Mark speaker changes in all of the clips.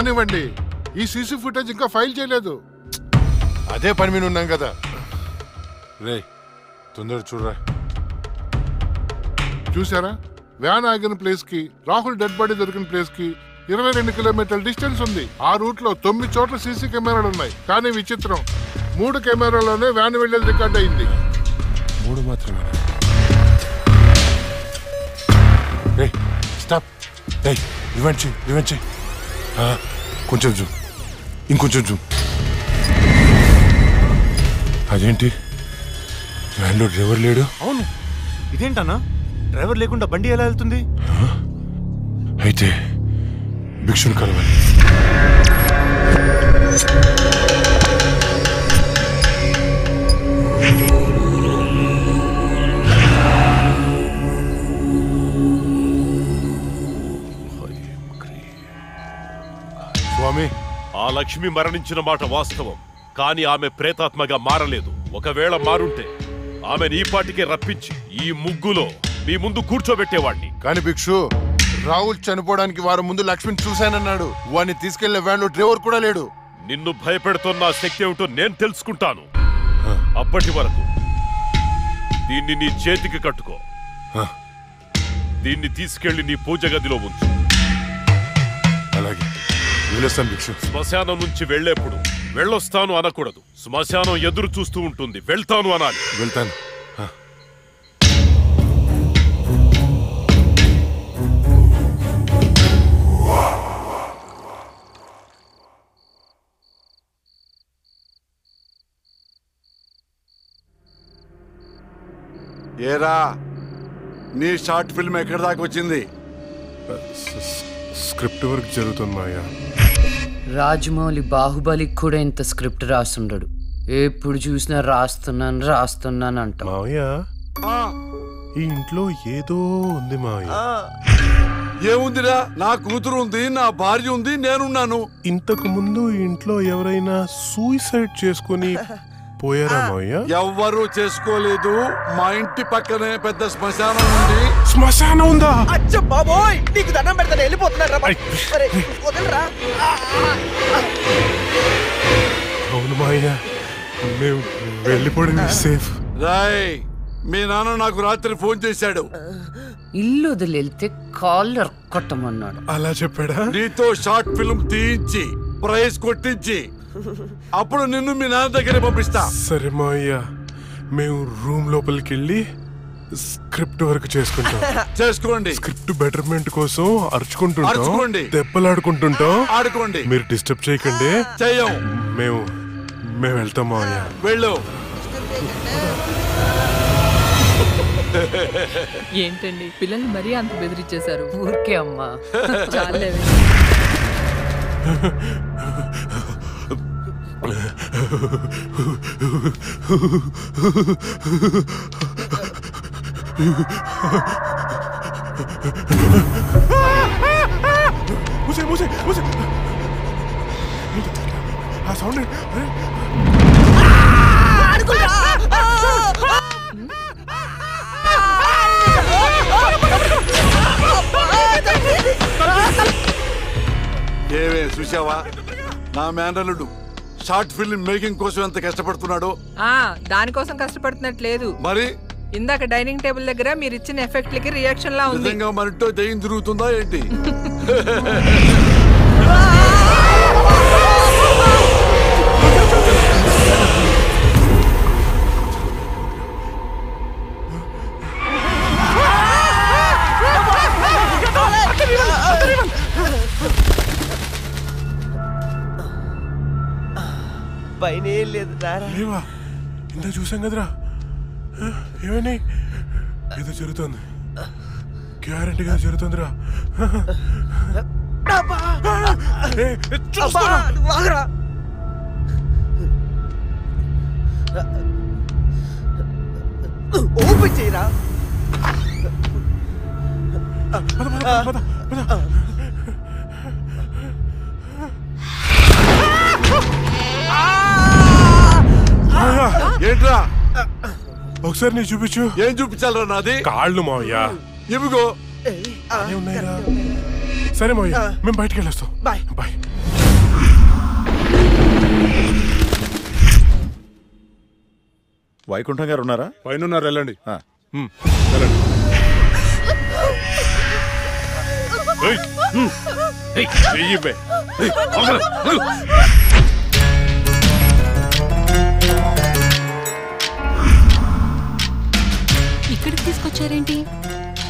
Speaker 1: కానివ్వండి, ఈ CC footage ఇంకా ఫైల్ చేయలేదు.
Speaker 2: అదే పని మీద ఉన్నాం కదా. రే తొందర చూడరా.
Speaker 1: చూసారా, వ్యాన్ ఆగిన ప్లేస్ కి రాహుల్ డెడ్ బాడీ దొరికిన ప్లేస్ కి 22 కిలోమీటర్ల డిస్టెన్స్ ఉంది. ఆ రూట్ లో 9 చోట్ల సీసీ కెమెరాలు ఉన్నాయి. కానీ విచిత్రం, 3 కెమెరాలోనే వ్యాన్ వెళ్లేది రికార్డ్ అయింది.
Speaker 2: 3 మాత్రమే. స్టాప్. రివెంజ్. కొంచెం జూమ్, ఇంకొంచెం జూమ్. అదేంటి వ్యాన్లో డ్రైవర్ లేడు?
Speaker 3: అవును, ఇదేంటన్నా డ్రైవర్ లేకుండా బండి ఎలా వెళ్తుంది?
Speaker 2: అయితే భిక్షుని కలవాలి. స్వామి,
Speaker 4: ఆ లక్ష్మి మరణించిన మాట వాస్తవం, కానీ ఆమె ప్రేతాత్మగా మారలేదు. ఒకవేళ మారుంటే ఆమెను ఈ పాటికే రప్పించి ఈ ముగ్గులో మీ ముందు కూర్చోబెట్టేవాడిని.
Speaker 2: కానీ భిక్షు, రాహుల్ చనిపోవడానికి వారం ముందు లక్ష్మిని చూశానన్నాడు. వాడిని తీసుకెళ్లే వ్యాన్లో డ్రైవర్ కూడా లేడు.
Speaker 4: నిన్ను భయపెడుతున్న శక్తి ఏమిటో నేను తెలుసుకుంటాను. అప్పటి వరకు దీన్ని నీ చేతికి కట్టుకో. దీన్ని తీసుకెళ్లి నీ పూజ గదిలో ఉంచు.
Speaker 2: అలాగే వెళ్ళొస్తాను భిక్షు.
Speaker 4: శ్మశానం నుంచి వెళ్లేప్పుడు వెళ్ళొస్తాను అనకూడదు. శ్మశానం ఎదురు చూస్తూ ఉంటుంది, వెళ్తాను అనాలి.
Speaker 2: వెళ్తాను.
Speaker 5: ఏరా, నీ షార్ట్ ఫిల్మ్ ఎక్కడి దాకా వచ్చింది?
Speaker 2: స్క్రిప్ట్ వర్క్ జరుగుతుంది మాయా.
Speaker 6: రాజమౌళి బాహుబలికి కూడా ఇంత స్క్రిప్ట్ రాస్తుండడు. ఎప్పుడు చూసినా రాస్తున్నాను అంట.
Speaker 2: మావయ్య, ఈ ఇంట్లో ఏదో ఉంది మావయ్య.
Speaker 5: ఏముందిరా? నా కూతురు ఉంది, నా భార్య ఉంది, నేనున్నాను.
Speaker 2: ఇంతకు ముందు ఈ ఇంట్లో ఎవరైనా సూసైడ్ చేసుకుని పోయారా మావయ్య?
Speaker 5: ఎవ్వరూ చేసుకోలేదు. మా ఇంటి పక్కనే పెద్ద శ్మశానం ఉంది.
Speaker 2: శ్మశానం ఉందా?
Speaker 7: అచ్చ బాబోయ్, నీకు దండం పెడతాను, వెళ్ళిపోతున్నారా?
Speaker 2: అవును మావయ్య, మేము వెళ్ళిపోవడం సేఫ్.
Speaker 5: రాయ్, మీ నాన్న నాకు రాత్రి ఫోన్ చేశాడు.
Speaker 6: ఇల్లు వదిలేళ్తే కాళ్ళు కొట్టమన్నాడు.
Speaker 2: అలా చెప్పాడా?
Speaker 5: నీతో షార్ట్ ఫిల్మ్ తీయించి ప్రైజ్ కొట్టించి అప్పుడు నిన్ను మీ నాన్న దగ్గర పంపిస్తా.
Speaker 2: సరే మావయ్య, మేము రూమ్ లోపలికి వెళ్ళి స్క్రిప్ట్ వర్క్ చేసుకుంటాం.
Speaker 5: చేసుకోండి.
Speaker 2: స్క్రిప్ట్ బెటర్మెంట్ కోసం అరుచుకుంటుంటాం,
Speaker 5: అరుచుకోండి,
Speaker 2: దెబ్బలాడుకుంటుంటాం.
Speaker 5: ఆడుకోండి.
Speaker 2: మీరు డిస్టర్బ్ చేయకండి.
Speaker 5: చెయ్యం.
Speaker 2: మేము వెళ్తాం మావయ్య.
Speaker 5: వెళ్ళు.
Speaker 8: ఏంటండి పిల్లల్ని మరీ అంత బెదిరించేశారు?
Speaker 6: ఊరికే అమ్మా.
Speaker 8: చాలేవి.
Speaker 2: ఆ సౌండ్
Speaker 5: ఏవే చూసావా, నా మేనల్లుడు షార్ట్ ఫిల్మ్ మేకింగ్ కోసం ఎంత కష్టపడుతున్నాడు.
Speaker 8: దానికోసం కష్టపడుతున్నట్లేదు.
Speaker 5: మరి
Speaker 8: ఇందాక డైనింగ్ టేబుల్ దగ్గర మీరు ఇచ్చిన ఎఫెక్ట్లకి రియాక్షన్ లా ఉంది.
Speaker 5: నిజంగా మరింటో దయ్యం తిరుగుతుందా ఏంటి?
Speaker 7: పైన ఏం లేదు.
Speaker 2: లేవా? ఇంత చూసాం కదరా. ఏమని ఏదో జరుగుతుంది, గ్యారెంటీగా జరుగుతుందిరా.
Speaker 7: ఓపెన్ చేయరా.
Speaker 5: ఏంట్రా?
Speaker 2: ఒకసారి నీ చూపించు.
Speaker 5: ఏం చూపించాలరా? నాది
Speaker 2: కాళ్ళు మావయ్య.
Speaker 5: ఇవిగో
Speaker 2: ఉన్నాయిరా. సరే మావయ్య, మేము బయటికి వెళ్ళొస్తాం.
Speaker 7: బాయ్.
Speaker 2: బాయ్.
Speaker 9: వైకుంఠం గారు ఉన్నారా?
Speaker 1: పైన ఉన్నారు, వెళ్ళండి.
Speaker 9: వెళ్ళండి.
Speaker 10: ఇక్కడికి తీసుకొచ్చారేంటి?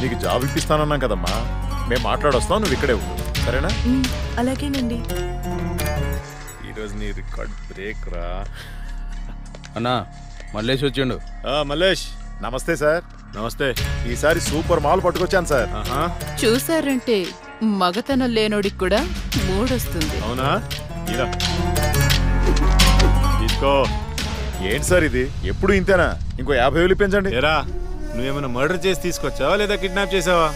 Speaker 9: నీకు జాబ్ ఇప్పిస్తానన్నాం కదమ్మా, మేము మాట్లాడొస్తాం, నువ్వు ఇక్కడే ఉండు, సరేనా?
Speaker 10: అలాగేనండి.
Speaker 9: ఈరోజు నీ రికార్డ్ బ్రేక్ రా.
Speaker 11: అన్నా మల్లేష్ వచ్చిండు.
Speaker 9: మల్లేష్ నమస్తే సార్. నమస్తే. ఈసారి సూపర్ మాల్ పట్టుకొచ్చాను సార్.
Speaker 10: చూసారంటే మగతనం లేనోడికి కూడా మూడొస్తుంది.
Speaker 9: అవునా? తీసుకో. ఏంటి సార్ ఇది, ఎప్పుడు ఇంతేనా? ఇంకో 50,000 పెంచండి.
Speaker 3: ఏరా, నువ్వేమైనా మర్డర్ చేసి తీసుకొచ్చావా లేదా కిడ్నాప్ చేసావా?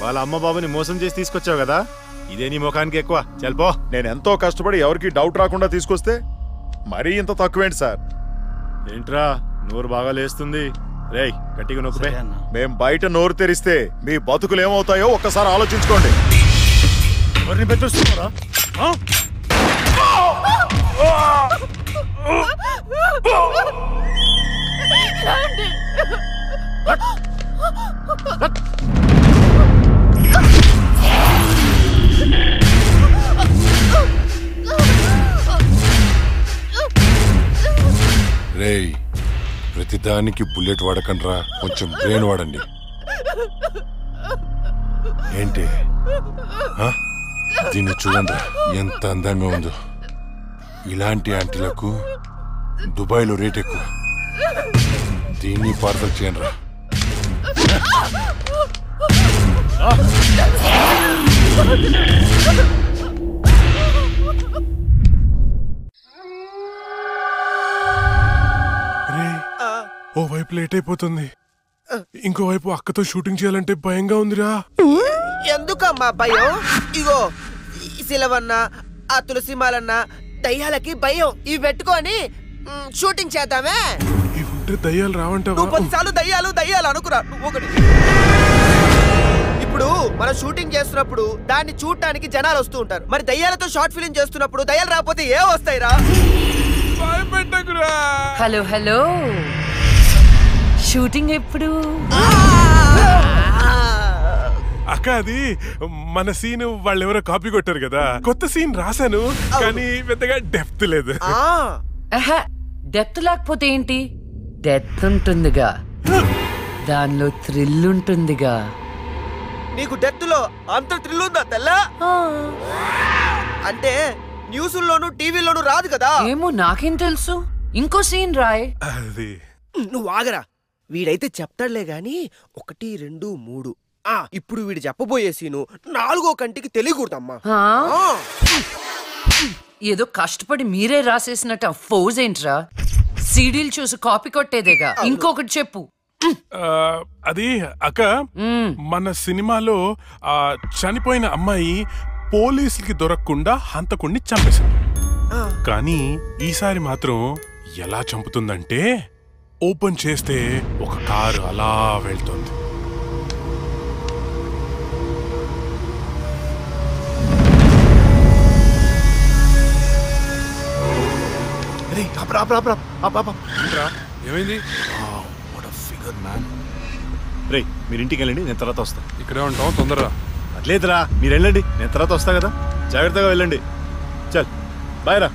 Speaker 3: వాళ్ళ అమ్మ బాబుని మోసం చేసి తీసుకొచ్చావు కదా, ఇదే నీ ముఖానికి ఎక్కువ. చల్పో.
Speaker 9: నేను ఎంతో కష్టపడి ఎవరికి డౌట్ రాకుండా తీసుకొస్తే మరీ ఇంత తక్కువేంటి సార్?
Speaker 3: ఏంట్రా నోరు బాగా లేస్తుంది? రేయ్ గట్టిగా నొక్కుపే.
Speaker 9: మేం బయట నోరు తెరిస్తే మీ బతుకులు ఏమవుతాయో ఒక్కసారి ఆలోచించుకోండి.
Speaker 3: ఎవరిని బెదిరిస్తున్నారా?
Speaker 1: రేయ్, ప్రతిదానికి బుల్లెట్ వాడకండ్రా, కొంచెం బ్రెయిన్ వాడండి. ఏంటి దీన్ని చూడండి, ఎంత అందంగా ఉందో. ఇలాంటి ఆంటీలకు దుబాయ్లో రేట్ ఎక్కువ. దీన్ని పార్సల్ చేయండి రా.
Speaker 12: ఓ వైపు లేట్ అయిపోతుంది, ఇంకోవైపు అక్కతో షూటింగ్ చేయాలంటే భయంగా ఉందిరా.
Speaker 7: ఎందుకమ్మా భయం? ఇగో శిలవన్న, ఆ తులసిమాలన్న దయ్యాలకి భయం. ఇవి పెట్టుకొని షూటింగ్ చేద్దామే.
Speaker 12: ఇవి ఉంటే దయ్యాలు రావంటావా?
Speaker 7: నువ్వు 10 సార్లు దయ్యాలు దయ్యాలు అనుకురా. నువ్వు ఒకటి. ఇప్పుడు మనం షూటింగ్ చేస్తున్నప్పుడు దాన్ని చూడటానికి జనాలు వస్తూ ఉంటారు. మరి దయ్యాలతో షార్ట్ ఫిల్మ్ చేస్తున్నప్పుడు దయ్యాలు రాకపోతే ఏ వస్తాయిరా?
Speaker 6: హలో హలో, షూటింగ్ ఎప్పుడు?
Speaker 12: అక్క అది మన సీన్ వాళ్ళెవరో కాపీ కొట్టారు కదా, కొత్త సీన్ రాశాను కానీ పెద్దగా డెప్త్ లేదు.
Speaker 6: డెప్త్ లేకపోతే ఏంటి, డెత్ ఉంటుందిగా, దానిలో థ్రిల్ ఉంటుందిగా.
Speaker 7: నీకు డెత్ లో అంత థ్రిల్ ఉందా తెల్లా? అంటే న్యూస్లోను టీవీలోను రాదు కదా.
Speaker 6: ఏమో నాకేం తెలుసు, ఇంకో సీన్ రాయ్.
Speaker 12: అది
Speaker 7: నువ్వు ఆగరా, వీడైతే చెప్తాడులే గాని 1, 2, 3. ఇప్పుడు వీడు చెప్పబోయే సీను 4వ కంటికి తెలియకూడదమ్మా.
Speaker 6: ఏదో కష్టపడి మీరే రాసేసినట్టు ఫోజ్ ఏంట్రా, సీడీలు చూసి కాపీ కొట్టేదేగా. ఇంకొకటి చెప్పు.
Speaker 12: అది అక్క, మన సినిమాలో చనిపోయిన అమ్మాయి పోలీసులకి దొరకకుండా హంతకుణ్ణి చంపేసింది. కానీ ఈసారి మాత్రం ఎలా చంపుతుందంటే, ఓపెన్ చేస్తే ఒక కారు అలా వెళ్తుంది.
Speaker 1: ఏమైంది?
Speaker 3: రే మీరు ఇంటికి వెళ్ళండి, నేను తర్వాత వస్తా.
Speaker 1: ఇక్కడే ఉంటాం, తొందరగా.
Speaker 3: అట్లేదురా, మీరు వెళ్ళండి, నేను తర్వాత వస్తా కదా. జాగ్రత్తగా వెళ్ళండి. చల్ బాయ్ రా.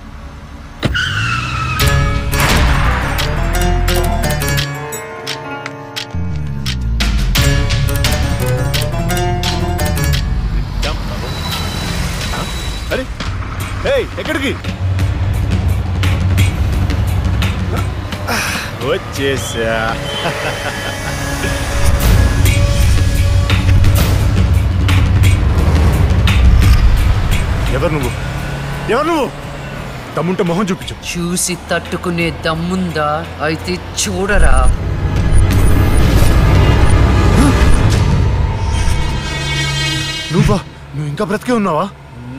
Speaker 3: అరే ఎక్కడికి వచ్చేసా? ఎవరు నువ్వు? ఎవరు నువ్వు? దమ్ముంటే మొహం చూపించు.
Speaker 6: చూసి తట్టుకునే దమ్ముందా? అయితే చూడరా.
Speaker 3: నువ్వు ఇంకా బ్రతికే ఉన్నావా?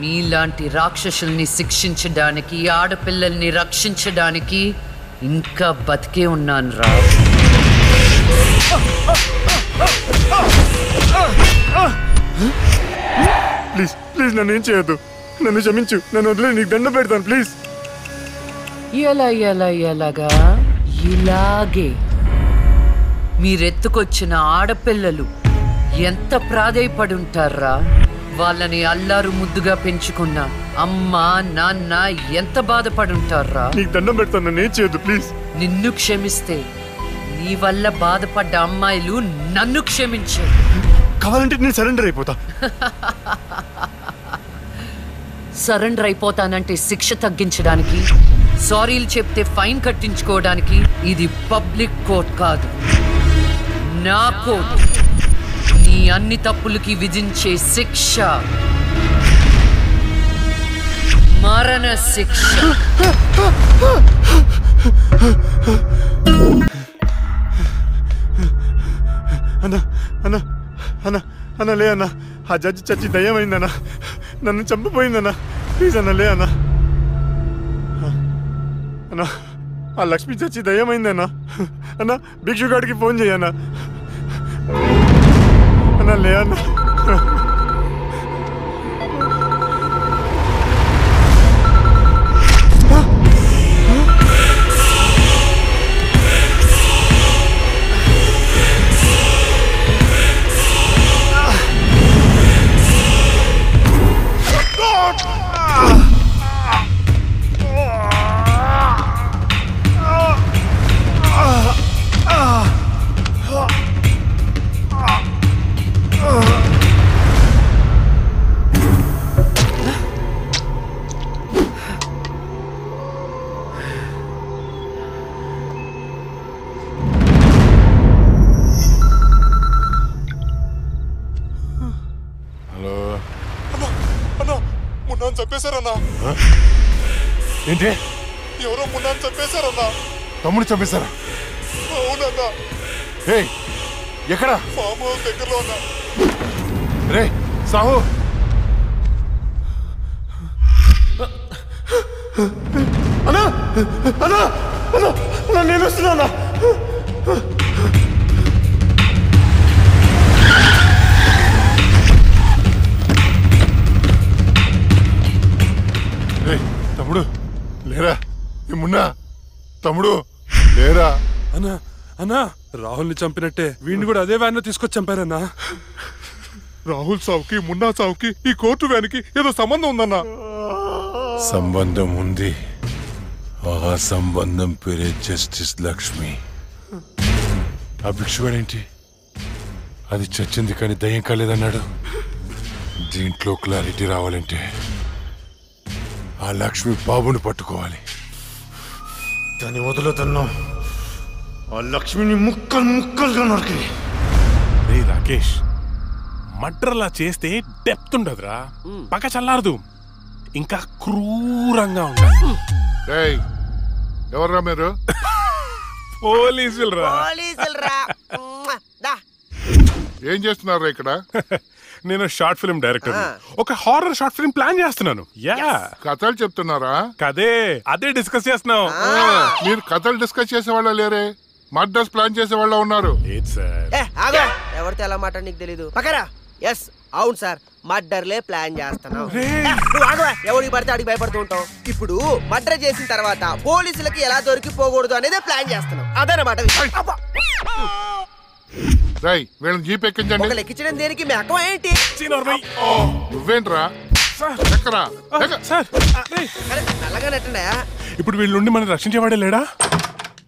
Speaker 6: మీలాంటి రాక్షసుల్ని శిక్షించడానికి, ఆడపిల్లల్ని రక్షించడానికి ఇంకా బతికే ఉన్నాను రా.
Speaker 3: ప్లీజ్ ప్లీజ్ నన్ను ఏం చేయొద్దు, నన్ను క్షమించు, నన్ను వదిలే, నీకు దండం పెడతాను ప్లీజ్.
Speaker 6: ఎలాగా ఇలాగే మీరెత్తుకొచ్చిన ఆడపిల్లలు ఎంత ప్రాధేయపడుంటారా? వాళ్ళని అల్లారు ముద్దుగా పెంచుకున్న అమ్మా నాన్న ఎంత బాధపడుంటారా?
Speaker 9: నీకు దండం పెడతాను, నేను చేయొద్దు ప్లీజ్.
Speaker 6: నిన్ను క్షమిస్తే నీ వల్ల బాధపడ్డ అమ్మాయిలు నన్ను క్షమించే.
Speaker 9: కావాలంటే నేను సరెండర్ అయిపోతా.
Speaker 6: సరెండర్ అయిపోతానంటే శిక్ష తగ్గించడానికి, సారీలు చెప్తే ఫైన్ కట్టించుకోవడానికి ఇది పబ్లిక్ కోర్ట్ కాదు, నా కోర్ట్. నీ అన్ని తప్పులకి విధించే శిక్ష మరణ శిక్ష.
Speaker 9: అన్నా అన్నా అన్నా అన్నా లే అన్నా, ఆ జడ్జి చచ్చి దయ్యమైందన్నా, నన్ను చంపిపోయిందన్నా. ప్లీజ్ అన్నా లే అన్నా. అన్నా ఆ లక్ష్మి చచ్చి దయ్యమైందన్నా. అన్నా భిక్షుగాడికి ఫోన్ చేయన్నా. అన్నా లే అన్నా.
Speaker 2: చంపేశారన్నా.
Speaker 1: ఏంటి?
Speaker 2: ఎవరో మున్నాను చంపేశారన్నా.
Speaker 1: తమ్ముడు చంపేశారా?
Speaker 2: అవునన్నా.
Speaker 1: ఏయ్ ఎక్కడ?
Speaker 2: ఫామ్ హౌస్ దగ్గరలో ఉన్నా.
Speaker 1: రే సాహు,
Speaker 9: అన్నా అన్నా అన్నా అన్నా నేను వస్తున్నా.
Speaker 1: తమ్ముడు లేరా? ఏమున్నా తమ్ముడు లేరా?
Speaker 12: అన్నా అన్నా రాహుల్ని చంపినట్టే వీడిని కూడా అదే వ్యాన్ లో తీసుకొచ్చి చంపారన్నా.
Speaker 1: రాహుల్ సావుకి మున్నా సావుకి ఈ కోర్టు వ్యాన్కి ఏదో సంబంధం ఉందన్నా.
Speaker 2: సంబంధం ఉంది. ఆ సంబంధం పేరే జస్టిస్ లక్ష్మి. ఆ భిక్షువాడేంటి అది చచ్చింది కానీ దయ్యం కాలేదన్నాడు. దీంట్లో క్లారిటీ రావాలంటే ఆ లక్ష్మి బాబుని పట్టుకోవాలి.
Speaker 9: దాన్ని వదులుతున్నాం. ఆ లక్ష్మిని ముక్కలు ముక్కలుగా నరికి.
Speaker 12: రే రాకేష్, మర్డర్లా చేస్తే డెప్త్ ఉండదురా, పక్క చల్లారదు, ఇంకా క్రూరంగా ఉండాలి.
Speaker 1: ఎవర్రా మీరు?
Speaker 12: పోలీసులు రా.
Speaker 1: ఏం చేస్తున్నారా ఇక్కడ?
Speaker 12: నేను షార్ట్ ఫిల్మ్ డైరెక్టర్, ఒక హారర్ షార్ట్ ఫిల్మ్ ప్లాన్ చేస్తున్నాను.
Speaker 1: కథలు చెప్తున్నారా?
Speaker 12: కదే అదే డిస్కస్ చేస్తున్నాం.
Speaker 1: మీరు కథలు డిస్కస్ చేసే వాళ్ళ లేరే, మర్డర్స్ ప్లాన్ చేసే వాళ్ళ ఉన్నారు.
Speaker 7: ఎవరితో ఎలా మాట నీకు తెలీదు. పక్కరా. ఎస్ అవును సార్, మర్డర్లే ప్లాన్ చేస్తున్నాం. ఎవరికి పడితే అడిగి భయపడుతూ ఉంటాం. ఇప్పుడు మర్డర్ చేసిన తర్వాత పోలీసులకి ఎలా దొరికిపోకూడదు అనేది ప్లాన్ చేస్తున్నాం. అదనమాట.
Speaker 1: వీళ్ళని జీప్ ఎక్కించండి.
Speaker 7: ఎక్కించడం దేనికి? మీ అక్క ఏంటి?
Speaker 1: నువ్వేంట్రా?
Speaker 12: ఇప్పుడు వీళ్ళ నుండి మనం రక్షించేవాడే లేడా?